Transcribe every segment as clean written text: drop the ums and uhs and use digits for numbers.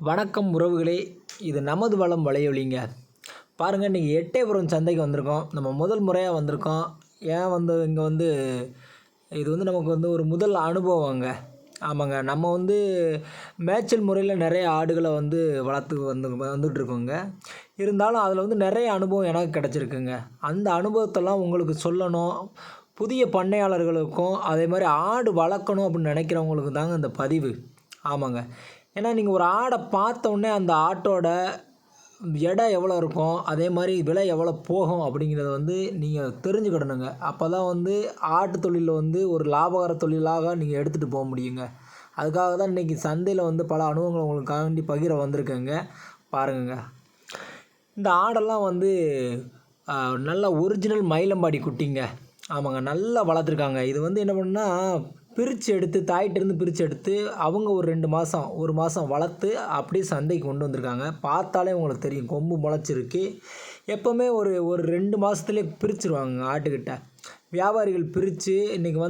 வணக்கம் உறவுகளே, இது நமது வளம் வலையொலிங்க. பாருங்கள், இன்றைக்கி எட்டயபுரம் சந்தைக்கு வந்திருக்கோம். நம்ம முதல் முறையாக வந்திருக்கோம். ஏன் இங்கே இது நமக்கு ஒரு முதல் அனுபவங்க. ஆமாங்க, நம்ம மேய்ச்சல் முறையில் நிறைய ஆடுகளை வளர்த்து வந்துட்டுருக்கோங்க. இருந்தாலும் அதில் நிறைய அனுபவம் எனக்கு கிடச்சிருக்குங்க. அந்த அனுபவத்தெல்லாம் உங்களுக்கு சொல்லணும். புதிய பண்ணையாளர்களுக்கும் அதே மாதிரி ஆடு வளர்க்கணும் அப்படின்னு நினைக்கிறவங்களுக்கு தாங்க இந்த பதிவு. ஆமாங்க, ஏன்னா நீங்கள் ஒரு ஆடை பார்த்தோன்னே அந்த ஆட்டோட எடை எவ்வளோ இருக்கும், அதே மாதிரி விலை எவ்வளோ போகும் அப்படிங்கிறத நீங்கள் தெரிஞ்சுக்கிடணுங்க. அப்போ தான் ஆட்டு தொழிலில் ஒரு லாபகர தொழிலாக நீங்கள் எடுத்துகிட்டு போக முடியுங்க. அதுக்காக தான் இன்றைக்கி சந்தையில் பல அனுபவங்களை உங்களுக்காண்டி பகிர வந்திருக்கேங்க. பாருங்க, இந்த ஆடெல்லாம் நல்ல ஒரிஜினல் மயிலம்பாடி குட்டிங்க. ஆமாங்க, நல்லா வளர்த்துருக்காங்க. இது என்ன பண்ணுன்னா, பிரித்து எடுத்து தாயிட்டிருந்து பிரித்து எடுத்து அவங்க ஒரு 2 மாதம் 1 மாதம் வளர்த்து அப்படியே சந்தைக்கு கொண்டு வந்திருக்காங்க. பார்த்தாலே உங்களுக்கு தெரியும், கொம்பு முளைச்சிருக்கு. எப்போவுமே ஒரு 2 மாதத்துலேயே பிரிச்சுருவாங்க ஆட்டுக்கிட்ட. வியாபாரிகள் பிரித்து இன்றைக்கி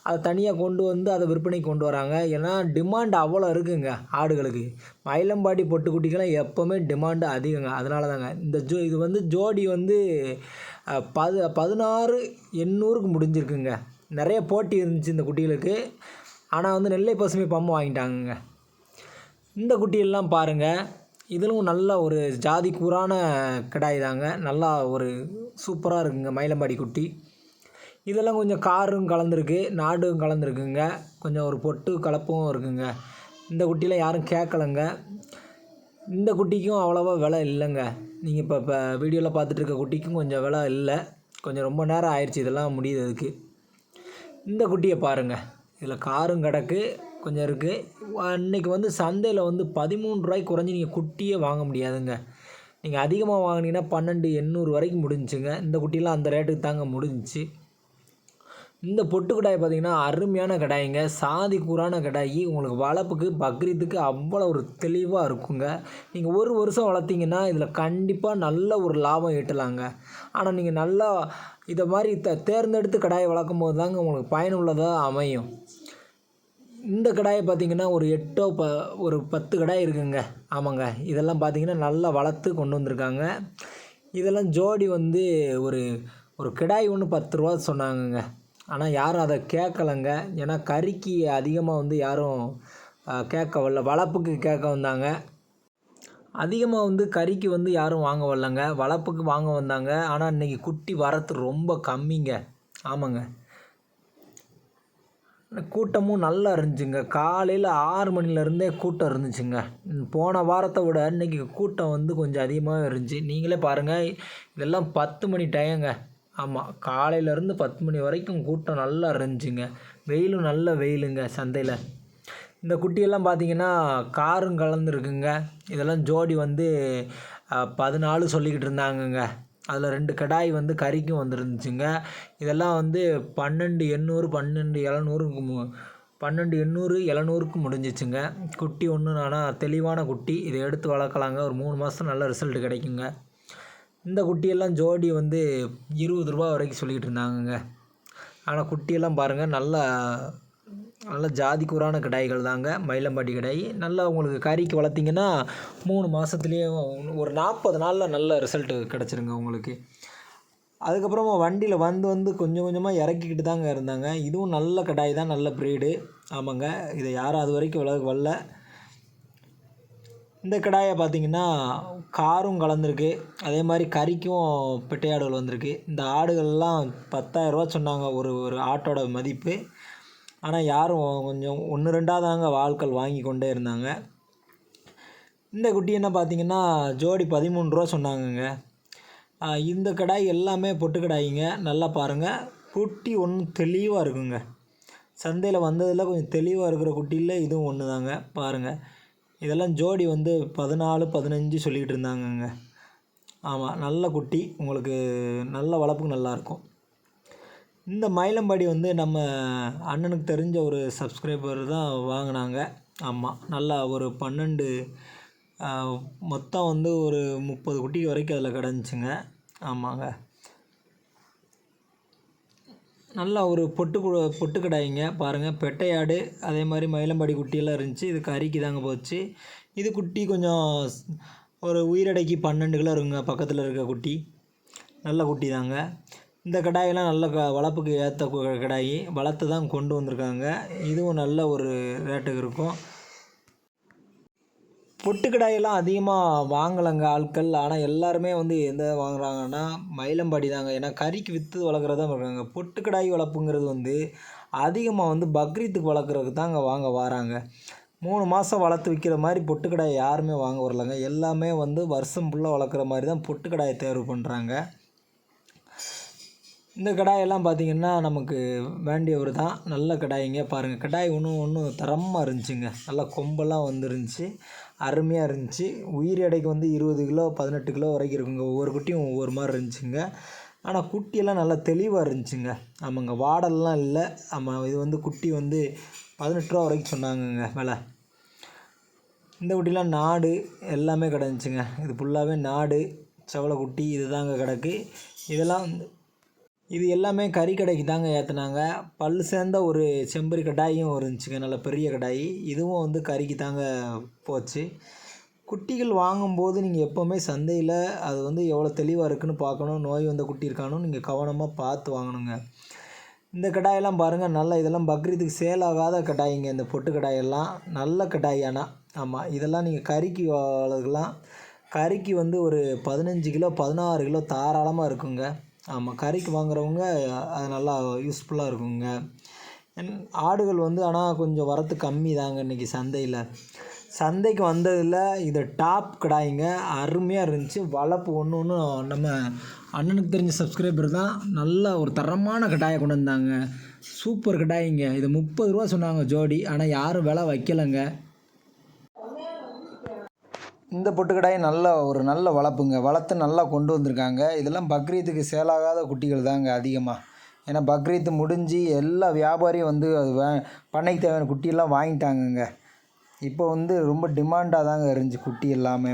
அதை தனியாக கொண்டு அதை விற்பனைக்கு கொண்டு வராங்க. ஏன்னா டிமாண்ட் அவ்வளோ இருக்குங்க ஆடுகளுக்கு. மயிலம்பாடி பொட்டுக்குட்டிக்கெல்லாம் எப்போவுமே டிமாண்டு அதிகங்க. அதனால தாங்க இது ஜோடி 16,800க்கு முடிஞ்சிருக்குங்க. நிறைய போட்டி இருந்துச்சு இந்த குட்டிகளுக்கு. ஆனால் நெல்லை பசுமை பம்பு வாங்கிட்டாங்கங்க. இந்த குட்டியெல்லாம் பாருங்கள், இதிலும் நல்ல ஒரு ஜாதி கூறான கிடாய் தாங்க. நல்லா ஒரு சூப்பராக இருக்குங்க மயிலம்பாடி குட்டி. இதெல்லாம் கொஞ்சம் காரும் கலந்துருக்கு, நாடும் கலந்துருக்குங்க. கொஞ்சம் ஒரு பொட்டு கலப்பும் இருக்குங்க. இந்த குட்டியில் யாரும் கேட்கலைங்க. இந்த குட்டிக்கும் அவ்வளோவா விலை இல்லைங்க. நீங்கள் இப்போ வீடியோவில் பார்த்துட்டு இருக்க குட்டிக்கும் கொஞ்சம் விலை இல்லை. கொஞ்சம் ரொம்ப நேரம் ஆயிடுச்சு இதெல்லாம் முடியுறதுக்கு. இந்த குட்டியை பாருங்கள், இதில் காரும் கிடக்கு, கொஞ்சம் இருக்குது. இன்றைக்கி சந்தையில் 13 ரூபாய்க்கு குறைஞ்சி நீங்கள் குட்டியே வாங்க முடியாதுங்க. நீங்கள் அதிகமாக வாங்கினீங்கன்னா 12,800 வரைக்கும் முடிஞ்சுங்க. இந்த குட்டியெல்லாம் அந்த ரேட்டுக்கு தாங்க முடிஞ்சிச்சு. இந்த பொட்டு கடாய் பார்த்திங்கன்னா அருமையான கடாய்ங்க. சாதி கூறான கடாய். உங்களுக்கு வளர்ப்புக்கு பக்ரீத்துக்கு அவ்வளோ ஒரு தெளிவாக இருக்குங்க. நீங்கள் ஒரு வருஷம் வளர்த்திங்கன்னா இதில் கண்டிப்பாக நல்ல ஒரு லாபம் ஈட்டலாங்க. ஆனால் நீங்கள் நல்லா இதை மாதிரி தேர்ந்தெடுத்து கடாயை வளர்க்கும் போது தாங்க உங்களுக்கு பயனுள்ளதாக அமையும். இந்த கடாயை பார்த்திங்கன்னா ஒரு 8 ஒரு 10 கடாய் இருக்குங்க. ஆமாங்க, இதெல்லாம் பார்த்திங்கன்னா நல்லா வளர்த்து கொண்டு வந்திருக்காங்க. இதெல்லாம் ஜோடி ஒரு ஒரு கிடாய் ஒன்று 10 ரூபா சொன்னாங்கங்க. ஆனால் யாரும் அதை கேட்கலைங்க. ஏன்னா கறிக்கு அதிகமாக யாரும் கேட்க வரல. வளர்ப்புக்கு கேட்க வந்தாங்க. அதிகமாக கறிக்கு யாரும் வாங்க வரலங்க, வளர்ப்புக்கு வாங்க வந்தாங்க. ஆனால் இன்றைக்கி குட்டி வரத்து ரொம்ப கம்மிங்க. ஆமாங்க, கூட்டமும் நல்லா இருந்துச்சுங்க. காலையில் 6 மணிலேருந்தே கூட்டம் இருந்துச்சுங்க. போன வாரத்தை விட இன்றைக்கி கூட்டம் கொஞ்சம் அதிகமாக இருந்துச்சு. நீங்களே பாருங்கள், இதெல்லாம் 10 மணி டைங்க. ஆமாம், காலையிலேருந்து 10 மணி வரைக்கும் கூட்டம் நல்லா இருந்துச்சுங்க. வெயிலும் நல்ல வெயிலுங்க சந்தையில். இந்த குட்டியெல்லாம் பார்த்திங்கன்னா காரும் கலந்துருக்குங்க. இதெல்லாம் ஜோடி 14 சொல்லிக்கிட்டு இருந்தாங்கங்க. அதில் 2 கடாய் கறிக்கும் வந்துருந்துச்சுங்க. இதெல்லாம் 12,800 12,700க்கு முடிஞ்சிச்சுங்க. குட்டி ஒன்று ஆனால் தெளிவான குட்டி. இதை எடுத்து வளர்க்கலாங்க. ஒரு 3 மாதம் நல்ல ரிசல்ட் கிடைக்குங்க. இந்த குட்டியெல்லாம் ஜோடி 20 ரூபா வரைக்கும் சொல்லிக்கிட்டு இருந்தாங்கங்க. ஆனால் குட்டியெல்லாம் பாருங்கள், நல்ல ஜாதி கூறான கிடாய்கள் தாங்க. மயிலம்பாடி கிடாய். நல்லா உங்களுக்கு கறிக்கு வளர்த்திங்கன்னா 3 மாதத்துலேயே ஒரு 40 நாளில் நல்ல ரிசல்ட்டு கிடச்சிருங்க உங்களுக்கு. அதுக்கப்புறமா வண்டியில் கொஞ்சம் கொஞ்சமாக இறக்கிக்கிட்டு தாங்க இருந்தாங்க. இதுவும் நல்ல கிடாய் தான், நல்ல ப்ரீடு. ஆமாங்க, இதை யாரும் அது வரைக்கும் வரல. இந்த கடாயை பார்த்திங்கன்னா காரும் கலந்துருக்கு, அதே மாதிரி கறிக்கும் பெட்டையாடுகள் வந்திருக்கு. இந்த ஆடுகள்லாம் 10,000 ரூபா சொன்னாங்க ஒரு ஆட்டோட மதிப்பு. ஆனால் யாரும் கொஞ்சம் 1 2 தாங்க ஆட்கள் வாங்கி கொண்டே இருந்தாங்க. இந்த குட்டி என்ன பார்த்திங்கன்னா ஜோடி 13 ரூபா சொன்னாங்கங்க. இந்த கடாய் எல்லாமே பொட்டு கடாய்ங்க. நல்லா பாருங்கள், குட்டி ஒன்றும் தெளிவாக இருக்குங்க. சந்தையில் வந்ததில் கொஞ்சம் தெளிவாக இருக்கிற குட்டியில் இதுவும் ஒன்று தாங்க. பாருங்கள், இதெல்லாம் ஜோடி 14 15 சொல்லிகிட்டு இருந்தாங்கங்க. ஆமாம், நல்ல குட்டி. உங்களுக்கு நல்ல வளர்ப்புக்கு நல்லாயிருக்கும். இந்த மயிலம்பாடி நம்ம அண்ணனுக்கு தெரிஞ்ச ஒரு சப்ஸ்கிரைபர் தான் வாங்கினாங்க. ஆமாம், நல்லா ஒரு 12 மொத்தம் ஒரு 30 குட்டி வரைக்கும் அதில் கிடந்துச்சுங்க. ஆமாங்க, நல்லா ஒரு பொட்டு கிடாய்ங்க பாருங்கள். பெட்டையாடு அதே மாதிரி மயிலம்பாடி குட்டியெல்லாம் இருந்துச்சு. இது கறிக்கு தாங்க போச்சு. இது குட்டி கொஞ்சம் ஒரு உயிரடைக்கு 12 கிலோ இருக்குங்க. பக்கத்தில் இருக்க குட்டி நல்ல குட்டி தாங்க. இந்த கிடாயெல்லாம் நல்ல வளர்ப்புக்கு ஏற்ற கிடாய் வளர்த்து தான் கொண்டு வந்திருக்காங்க. இதுவும் நல்ல ஒரு ரேட்டுக்கு இருக்கும். பொட்டு கிடாயெல்லாம் அதிகமாக வாங்கலைங்க ஆட்கள். ஆனால் எல்லாருமே வந்து எந்த வாங்குறாங்கன்னா மயிலம்பாடி தாங்க. ஏன்னா கறிக்கு விற்று வளர்க்குறது தான் இருக்காங்க. பொட்டு கிடாய் வளர்ப்புங்கிறது வந்து அதிகமாக வந்து பக்ரீத்துக்கு வளர்க்குறதுக்கு தாங்க வாங்க வராங்க. 3 மாதம் வளர்த்து விற்கிற மாதிரி பொட்டு கிடாயை யாருமே வாங்க வரலங்க. எல்லாமே வந்து வருஷம் ஃபுல்லாக வளர்க்குற மாதிரி தான் பொட்டு கிடாயை தேர்வு பண்ணுறாங்க. இந்த கிடாயெல்லாம் பார்த்திங்கன்னா நமக்கு வேண்டியவர் தான். நல்ல கிடாய்ங்க பாருங்கள். கிடாய் ஒன்றும் தரமாக இருந்துச்சுங்க. நல்லா கொம்பெல்லாம் வந்துருந்துச்சு. அருமையாக இருந்துச்சு. உயிர் எடைக்கு வந்து 20 கிலோ 18 கிலோ வரைக்கும் இருக்குங்க. ஒவ்வொரு குட்டியும் ஒவ்வொரு மாதிரி இருந்துச்சுங்க. ஆனால் குட்டியெல்லாம் நல்லா தெளிவாக இருந்துச்சுங்க. ஆமாங்க, வாடல்லாம் இல்லை. ஆமாம், இது வந்து குட்டி வந்து 18 ரூபா வரைக்கும் சொன்னாங்கங்க விலை. இந்த குட்டிலாம் நாடு எல்லாமே கிடந்துச்சுங்க. இது ஃபுல்லாகவே நாடு செவலை குட்டி இது தாங்க கிடக்கு. இதெல்லாம் இது எல்லாமே கறி கடைக்கு தாங்க ஏற்றுனாங்க. பல் சேர்ந்த ஒரு செம்பரி கடாயும் இருந்துச்சுங்க, நல்ல பெரிய கடாய். இதுவும் வந்து கறிக்கு தாங்க போச்சு. குட்டிகள் வாங்கும்போது நீங்கள் எப்போவுமே சந்தையில் அது வந்து எவ்வளோ தெளிவாக இருக்குதுன்னு பார்க்கணும். நோய் வந்த குட்டி இருக்கானும் நீங்கள் கவனமாக பார்த்து வாங்கணுங்க. இந்த கடாயெல்லாம் பாருங்கள், நல்லா இதெல்லாம் பக்ரீத்துக்கு சேல் ஆகாத கடாய்ங்க. இந்த பொட்டு கடாயெல்லாம் நல்ல கடாய். ஆனால் ஆமாம், இதெல்லாம் நீங்கள் கறிக்கு வளர்க்கலாம். கறிக்கு வந்து ஒரு 15 கிலோ 16 கிலோ தாராளமாக இருக்குங்க. ஆமாம், கறிக்கு வாங்குறவங்க அது நல்லா யூஸ்ஃபுல்லாக இருக்குங்க. ஆடுகள் வந்து ஆனால் கொஞ்சம் வரத்து கம்மி தாங்க இன்றைக்கி சந்தைக்கு வந்ததில் இது டாப் கிடாய்ங்க. அருமையாக இருந்துச்சு. வளர்ப்பு ஒன்று நம்ம அண்ணனுக்கு தெரிஞ்ச சப்ஸ்கிரைபர் தான் நல்ல ஒரு தரமான கடாயை கொண்டு வந்தாங்க. சூப்பர் கடாய்ங்க. இது 30 ரூபா சொன்னாங்க ஜோடி. ஆனால் யாரும் விலை வைக்கலைங்க. இந்த பொட்டு கடாய் நல்ல வளர்ப்புங்க. வளர்த்து நல்லா கொண்டு வந்திருக்காங்க. இதெல்லாம் பக்ரீத்துக்கு சேலாகாத குட்டிகள் தாங்க அதிகமாக. ஏன்னா பக்ரீத்து முடிஞ்சு எல்லா வியாபாரியும் வந்து அது பண்ணைக்கு தேவையான குட்டியெல்லாம் வாங்கிட்டாங்கங்க. இப்போ வந்து ரொம்ப டிமாண்டாக தாங்க இருந்துச்சு குட்டி எல்லாமே.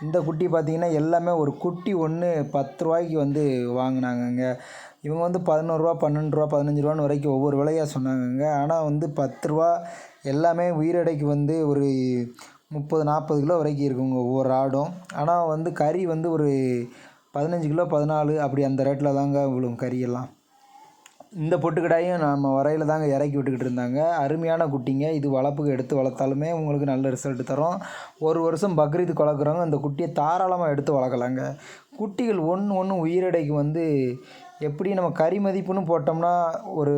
இந்த குட்டி பார்த்திங்கன்னா எல்லாமே ஒரு குட்டி ஒன்று 10 ரூபாய்க்கு வந்து வாங்கினாங்கங்க. இவங்க வந்து 11 ரூபா 12 ரூபா 15 ரூபான்னு வரைக்கும் ஒவ்வொரு விலையாக சொன்னாங்கங்க. ஆனால் வந்து 10 ரூபா எல்லாமே உயிரெடைக்கு வந்து ஒரு 30-40 கிலோ வரைக்கும் இருக்குங்க ஒவ்வொரு ஆடும். ஆனால் வந்து கறி வந்து ஒரு 15 கிலோ 14 அப்படி அந்த ரேட்டில் தாங்க விழும் கறியெல்லாம். இந்த பொட்டுக்கடாயும் நம்ம வரையில் தாங்க இறக்கி விட்டுக்கிட்டு இருந்தாங்க. அருமையான குட்டிங்க. இது வளர்ப்புக்கு எடுத்து வளர்த்தாலுமே உங்களுக்கு நல்ல ரிசல்ட் தரும். ஒரு வருஷம் பக்ரீத்துக்கு வளர்க்குறவங்க இந்த குட்டியை தாராளமாக எடுத்து வளர்க்கலாங்க. குட்டிகள் ஒன்று உயிரெடைக்கு வந்து எப்படி நம்ம கறி மதிப்புன்னு போட்டோம்னா ஒரு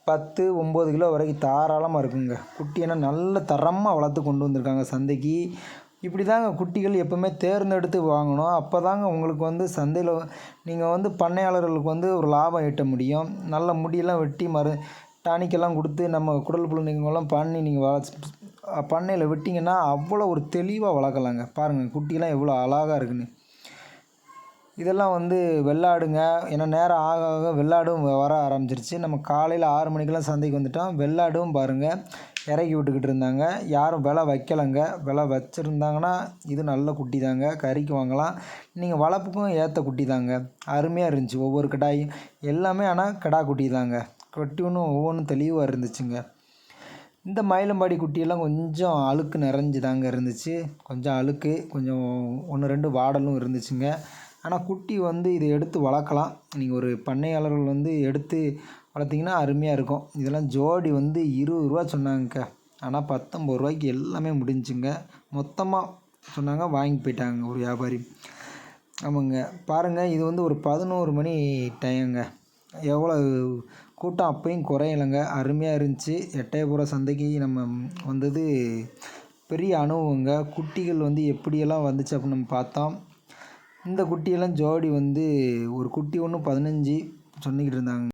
10 9 கிலோ வரைக்கும் தாராளமாக இருக்குங்க. குட்டியென்னா நல்ல தரமாக வளர்த்து கொண்டு வந்திருக்காங்க சந்தைக்கு. இப்படி தாங்க குட்டிகள் எப்போவுமே தேர்ந்தெடுத்து வாங்கணும். அப்போ தாங்க உங்களுக்கு வந்து சந்தையில் நீங்கள் வந்து பண்ணையாளர்களுக்கு வந்து ஒரு லாபம் ஈட்ட முடியும். நல்ல முடியெல்லாம் வெட்டி டானிக்கெல்லாம் கொடுத்து நம்ம குடல் புழுங்கெல்லாம் பண்ணி நீங்கள் பண்ணையில் விட்டிங்கன்னா அவ்வளோ ஒரு தெளிவாக வளர்க்கலாங்க. பாருங்கள் குட்டியெல்லாம் எவ்வளோ அழகாக இருக்குன்னு. இதெல்லாம் வந்து வெள்ளாடுங்க. ஏன்னா நேரம் ஆக ஆக வெள்ளாடும் வர ஆரம்பிச்சிருச்சு. நம்ம காலையில் 6 மணிக்கெல்லாம் சந்தைக்கு வந்துட்டோம். வெள்ளாடும் பாருங்கள் இறக்கி விட்டுக்கிட்டு இருந்தாங்க. யாரும் விலை வைக்கலைங்க. விலை வச்சுருந்தாங்கன்னா இது நல்ல குட்டி தாங்க, கறிக்கு வாங்கலாம். நீங்கள் வளர்ப்புக்கும் ஏற்ற குட்டி தாங்க. அருமையாக இருந்துச்சு ஒவ்வொரு கடாயும் எல்லாமே. ஆனால் கடா குட்டி தாங்க. குட்டி ஒவ்வொன்றும் தெளிவாக இருந்துச்சுங்க. இந்த மயிலம்பாடி குட்டியெல்லாம் கொஞ்சம் அழுக்கு நிறைஞ்சு தாங்க இருந்துச்சு. கொஞ்சம் அழுக்கு கொஞ்சம் 1 2 வாடலும் இருந்துச்சுங்க. ஆனால் குட்டி வந்து இதை எடுத்து வளர்க்கலாம். நீங்கள் ஒரு பண்ணையாளர்கள் வந்து எடுத்து வளர்த்திங்கன்னா அருமையாக இருக்கும். இதெல்லாம் ஜோடி வந்து 20 ரூபா சொன்னாங்கக்கா. ஆனால் 19 ரூபாய்க்கு எல்லாமே முடிஞ்சுங்க. மொத்தமாக சொன்னாங்க, வாங்கி போயிட்டாங்க ஒரு வியாபாரி. ஆமாங்க, பாருங்கள் இது வந்து ஒரு 11 மணி டைமுங்க. எவ்வளோ கூட்டம் அப்பையும் குறையலைங்க. அருமையாக இருந்துச்சு. எட்டயபுரம் சந்தைக்கு நம்ம வந்தது பெரிய அனுபவங்க. குட்டிகள் வந்து எப்படியெல்லாம் வந்துச்சு அப்படின்னு நம்ம பார்த்தோம். இந்த குட்டியெல்லாம் ஜோடி வந்து ஒரு குட்டி ஒன்று 15 சொல்லிக்கிட்டு இருந்தாங்க.